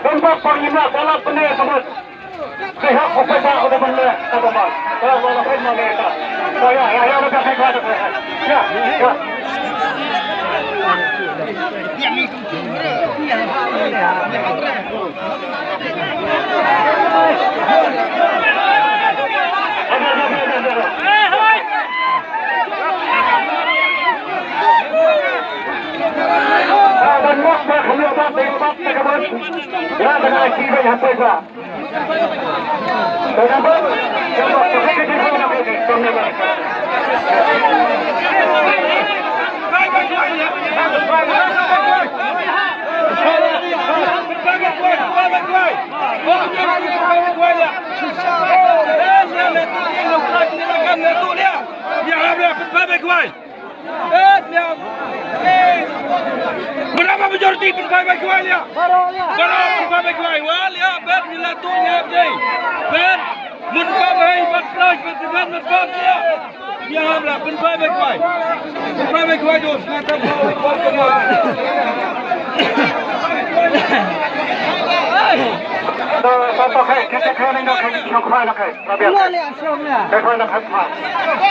Tempat panglima dalam benda tersebut. Saya upaya untuk benda tersebut. Saya melakukan mereka. Ya, lebih baik lagi. Ya. Dan muka kelihatan debat tersebut yang dengan kiri yang berbeza. Tersebut yang berbeza di mana mereka. Berapa majoriti penbaik kualiah? Berapa penbaik kualiah? Walia ber milatunya abdi. Ber munbaik batras bersegan berbahagia. Dia hamlah penbaik kualiah. Penbaik kualiah dos kata Satu kali kita kena nak cakap nak. Boleh asal-asal. Kita nak cakap.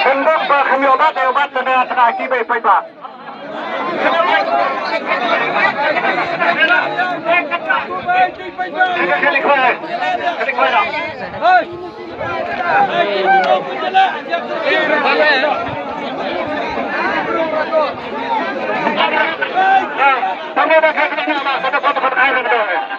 Hendak kami obat dengan tengah kibai pipa. Kami dah kena nama satu foto air.